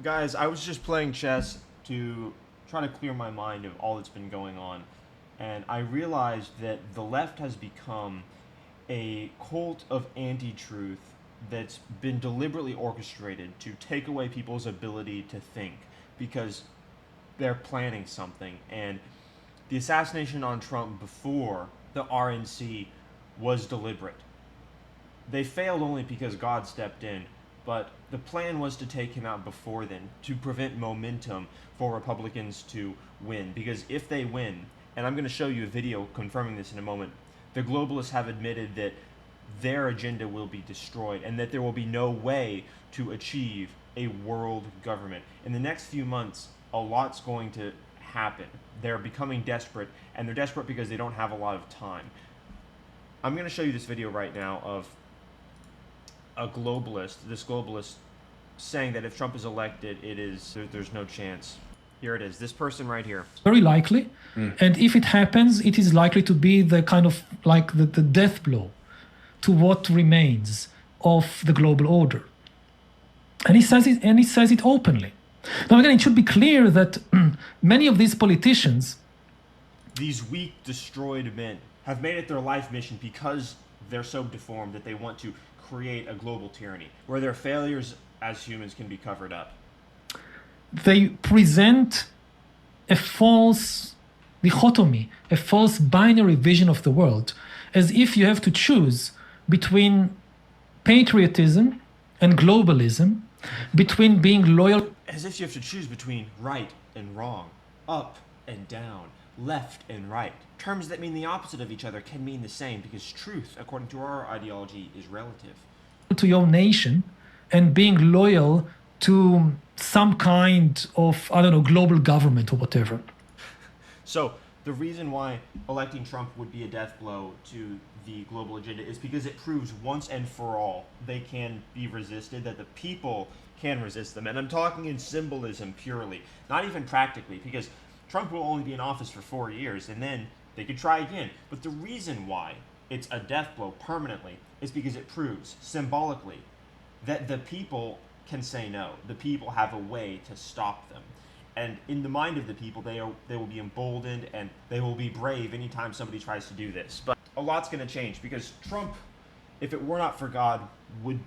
Guys, I was just playing chess to try to clear my mind of all that's been going on, and I realized that the left has become a cult of anti-truth that's been deliberately orchestrated to take away people's ability to think because they're planning something. And the assassination on Trump before the RNC was deliberate. They failed only because God stepped in, but the plan was to take him out before then, to prevent momentum for Republicans to win. Because if they win, and I'm going to show you a video confirming this in a moment, the globalists have admitted that their agenda will be destroyed and that there will be no way to achieve a world government. In the next few months, a lot's going to happen. They're becoming desperate, and they're desperate because they don't have a lot of time. I'm going to show you this video right now of a globalist, this globalist saying that if Trump is elected, there's no chance. Here it is, this person right here. Very likely. And if it happens, it is likely to be the kind of like the death blow to what remains of the global order. And he says it openly. Now again, it should be clear that many of these politicians, these weak, destroyed men, have made it their life mission because they're so deformed that they want to create a global tyranny where their failures as humans can be covered up. They present a false dichotomy, a false binary vision of the world, as if you have to choose between patriotism and globalism, between being loyal. As if you have to choose between right and wrong, up and down, left and right. Terms that mean the opposite of each other can mean the same because truth, according to our ideology, is relative. To your nation and being loyal to some kind of, I don't know, global government or whatever. So the reason why electing Trump would be a death blow to the global agenda is because it proves once and for all they can be resisted, that the people can resist them. And I'm talking in symbolism purely, not even practically, because Trump will only be in office for 4 years and then they could try again. But the reason why it's a death blow permanently is because it proves symbolically that the people can say no. The people have a way to stop them. And in the mind of the people, they will be emboldened and they will be brave anytime somebody tries to do this. But a lot's going to change because Trump, if it were not for God, would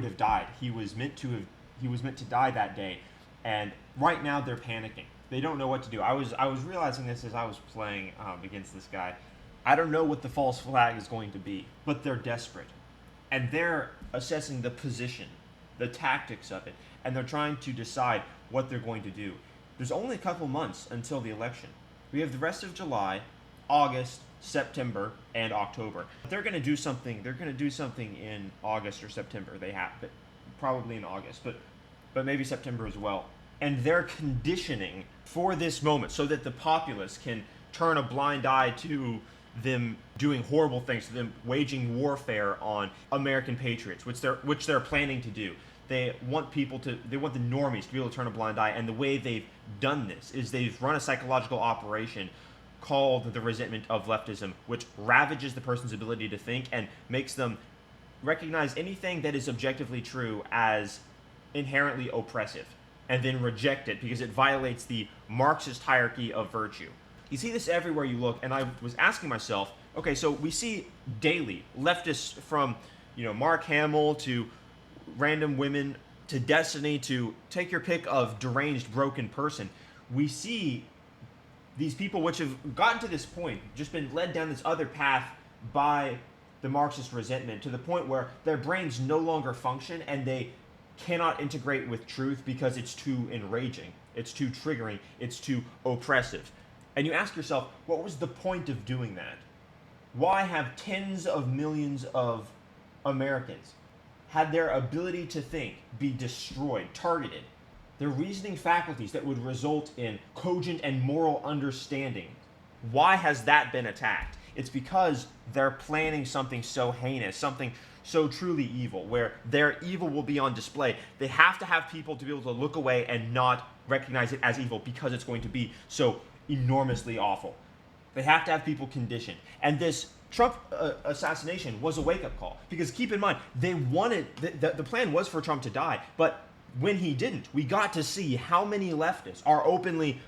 have died. He was meant to die that day. And right now they're panicking. They don't know what to do. I was realizing this as I was playing against this guy. I don't know what the false flag is going to be, but they're desperate. And they're assessing the position, the tactics of it, and they're trying to decide what they're going to do. There's only a couple months until the election. We have the rest of July, August, September, and October. They're going to do something. They're going to do something in August or September. They have, but probably in August, but maybe September as well. And they're conditioning for this moment so that the populace can turn a blind eye to them doing horrible things, to them waging warfare on American patriots, which they're planning to do. They want the normies to be able to turn a blind eye, and the way they've done this is they've run a psychological operation called the resentment of leftism, which ravages the person's ability to think and makes them recognize anything that is objectively true as inherently oppressive, and then reject it because it violates the Marxist hierarchy of virtue. You see this everywhere you look, and I was asking myself, okay, so we see daily leftists from, Mark Hamill to random women to Destiny to take your pick of deranged, broken person. We see these people which have gotten to this point, just been led down this other path by the Marxist resentment to the point where their brains no longer function and they cannot integrate with truth because it's too enraging, it's too triggering, it's too oppressive. And you ask yourself, what was the point of doing that? Why have tens of millions of Americans had their ability to think be destroyed, targeted? Their reasoning faculties that would result in cogent and moral understanding. Why has that been attacked? It's because they're planning something so heinous, something so truly evil, where their evil will be on display. They have to have people to be able to look away and not recognize it as evil because it's going to be so enormously awful. They have to have people conditioned. And this Trump assassination was a wake-up call. Because keep in mind, they wanted, the plan was for Trump to die, but when he didn't, we got to see how many leftists are openly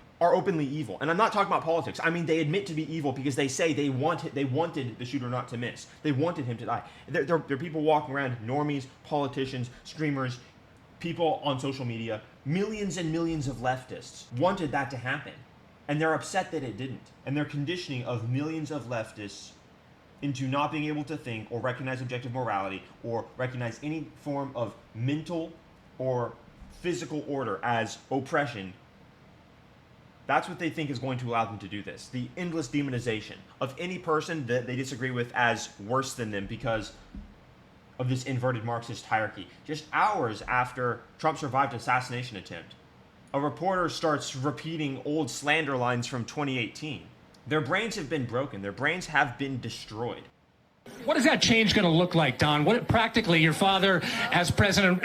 evil. And I'm not talking about politics. I mean, they admit to be evil because they say they wanted the shooter not to miss. They wanted him to die. There are people walking around, normies, politicians, streamers, people on social media, millions and millions of leftists wanted that to happen. And they're upset that it didn't. And they're conditioning of millions of leftists into not being able to think or recognize objective morality or recognize any form of mental or physical order as oppression. That's what they think is going to allow them to do this. The endless demonization of any person that they disagree with as worse than them because of this inverted Marxist hierarchy. Just hours after Trump survived an assassination attempt, a reporter starts repeating old slander lines from 2018. Their brains have been broken. Their brains have been destroyed. What is that change going to look like, Don? What practically your father as president?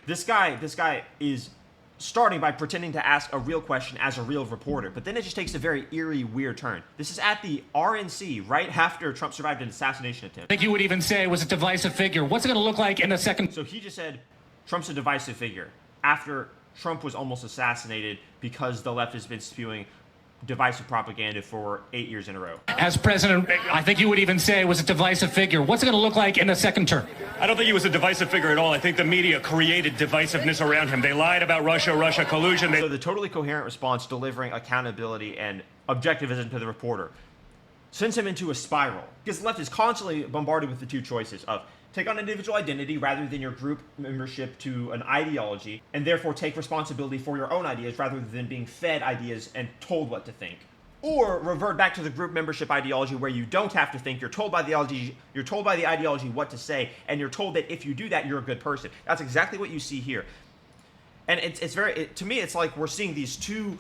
This guy is starting by pretending to ask a real question as a real reporter, but then it just takes a very eerie, weird turn. This is at the RNC right after Trump survived an assassination attempt. I think you would even say was a divisive figure. What's it going to look like in the second? So he just said Trump's a divisive figure after Trump was almost assassinated because the left has been spewing divisive propaganda for 8 years in a row. As president, I think you would even say was a divisive figure. What's it going to look like in the second term? I don't think he was a divisive figure at all. I think the media created divisiveness around him. They lied about Russia collusion. So the totally coherent response, delivering accountability and objectivism to the reporter, sends him into a spiral. Because the left is constantly bombarded with the two choices of take on individual identity rather than your group membership to an ideology, and therefore take responsibility for your own ideas rather than being fed ideas and told what to think. Or revert back to the group membership ideology where you don't have to think, you're told by the ideology what to say, and you're told that if you do that, you're a good person. That's exactly what you see here. And it's very, to me, it's like we're seeing these two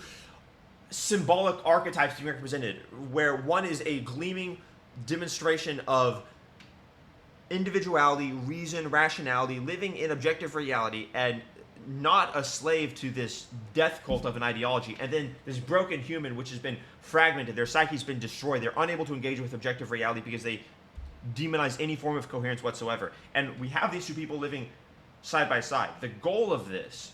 symbolic archetypes being represented, where one is a gleaming demonstration of individuality, reason, rationality, living in objective reality, and not a slave to this death cult of an ideology. And then this broken human, which has been fragmented, their psyche's been destroyed, they're unable to engage with objective reality because they demonize any form of coherence whatsoever. And we have these two people living side by side. The goal of this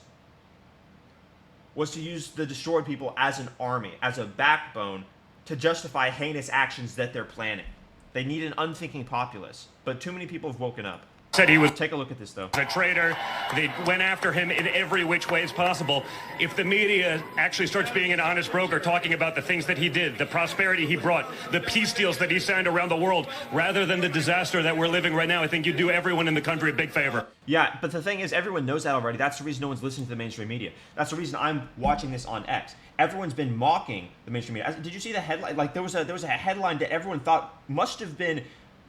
was to use the destroyed people as an army, as a backbone, to justify heinous actions that they're planning. They need an unthinking populace, but too many people have woken up. Said he was Take a look at this, though. a traitor. They went after him in every which way as possible. If the media actually starts being an honest broker, talking about the things that he did, the prosperity he brought, the peace deals that he signed around the world, rather than the disaster that we're living right now, I think you do everyone in the country a big favor. Yeah, but the thing is, everyone knows that already. That's the reason no one's listening to the mainstream media. That's the reason I'm watching this on X. Everyone's been mocking the mainstream media. Did you see the headline? Like, there was a headline that everyone thought must have been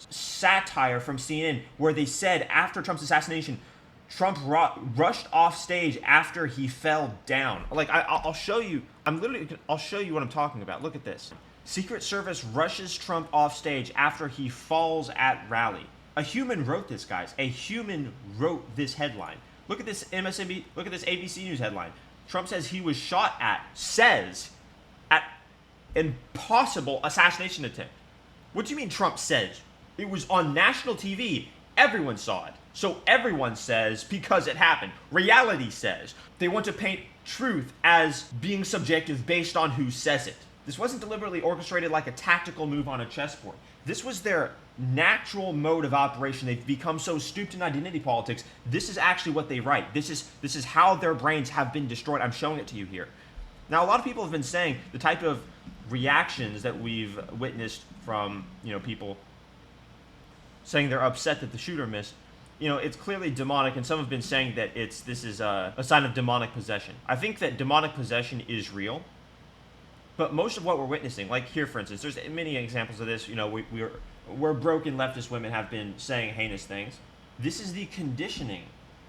satire from CNN, where they said after Trump's assassination, Trump rushed off stage after he fell down. Like, I'll show you. I'll show you what I'm talking about. Look at this. Secret Service rushes Trump off stage after he falls at rally. A human wrote this, guys. A human wrote this headline. Look at this MSNBC. Look at this ABC News headline. Trump says he was shot at. Impossible assassination attempt. What do you mean Trump says? It was on national TV. Everyone saw it. So everyone says because it happened. Reality says. They want to paint truth as being subjective based on who says it. This wasn't deliberately orchestrated like a tactical move on a chessboard. This was their natural mode of operation. They've become so stooped in identity politics. This is actually what they write. This is how their brains have been destroyed. I'm showing it to you here. Now, a lot of people have been saying the type of reactions that we've witnessed from, people saying they're upset that the shooter missed. It's clearly demonic, and some have been saying that this is a sign of demonic possession. I think that demonic possession is real, but most of what we're witnessing, like here, for instance, there's many examples of this. Where broken leftist women have been saying heinous things. This is the conditioning.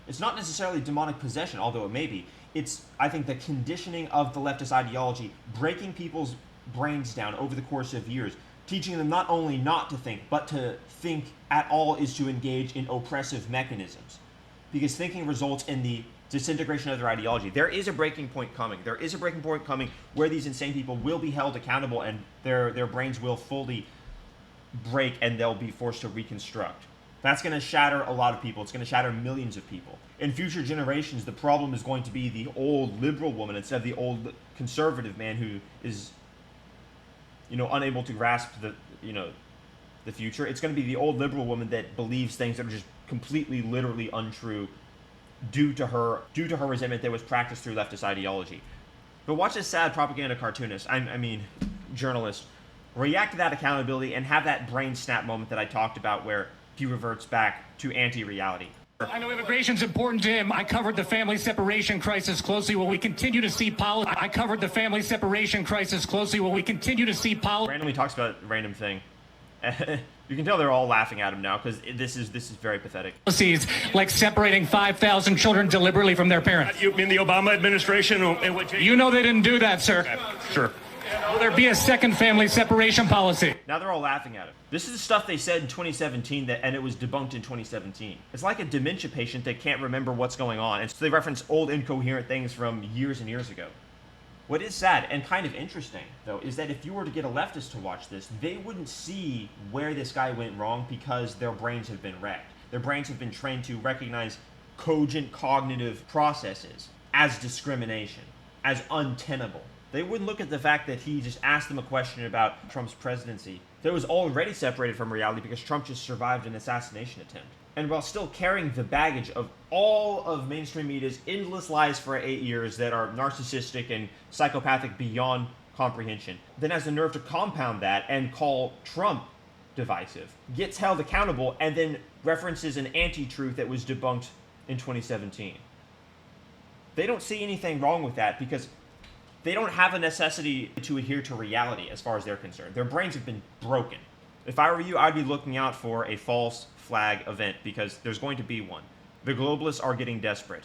It's not necessarily demonic possession, although it may be. It's, I think, the conditioning of the leftist ideology, breaking people's brains down over the course of years, teaching them not only not to think, but to think at all is to engage in oppressive mechanisms. Because thinking results in the disintegration of their ideology. There is a breaking point coming. There is a breaking point coming where these insane people will be held accountable and their brains will fully break and they'll be forced to reconstruct. That's going to shatter a lot of people. It's going to shatter millions of people. In future generations, the problem is going to be the old liberal woman instead of the old conservative man who is, unable to grasp the future. It's going to be the old liberal woman that believes things that are just completely, literally untrue due to her resentment that was practiced through leftist ideology. But watch this sad propaganda cartoonist, journalist, react to that accountability and have that brain snap moment that I talked about where he reverts back to anti-reality. I know immigration's important to him. I covered the family separation crisis closely. Will we continue to see policy? I covered the family separation crisis closely. Will we continue to see policy? Randomly talks about a random thing. You can tell they're all laughing at him now because this is very pathetic. Policies like separating 5,000 children deliberately from their parents. You mean the Obama administration? You know they didn't do that, sir. Okay, sure. Will there be a second family separation policy? Now they're all laughing at him. This is the stuff they said in 2017 and it was debunked in 2017. It's like a dementia patient that can't remember what's going on. And so they reference old incoherent things from years and years ago. What is sad and kind of interesting, though, is that if you were to get a leftist to watch this, they wouldn't see where this guy went wrong because their brains have been wrecked. Their brains have been trained to recognize cogent cognitive processes as discrimination, as untenable. They wouldn't look at the fact that he just asked them a question about Trump's presidency that was already separated from reality because Trump just survived an assassination attempt. And while still carrying the baggage of all of mainstream media's endless lies for 8 years that are narcissistic and psychopathic beyond comprehension, then has the nerve to compound that and call Trump divisive, gets held accountable, and then references an anti-truth that was debunked in 2017. They don't see anything wrong with that because they don't have a necessity to adhere to reality as far as they're concerned. Their brains have been broken. If I were you, I'd be looking out for a false flag event because there's going to be one. The globalists are getting desperate.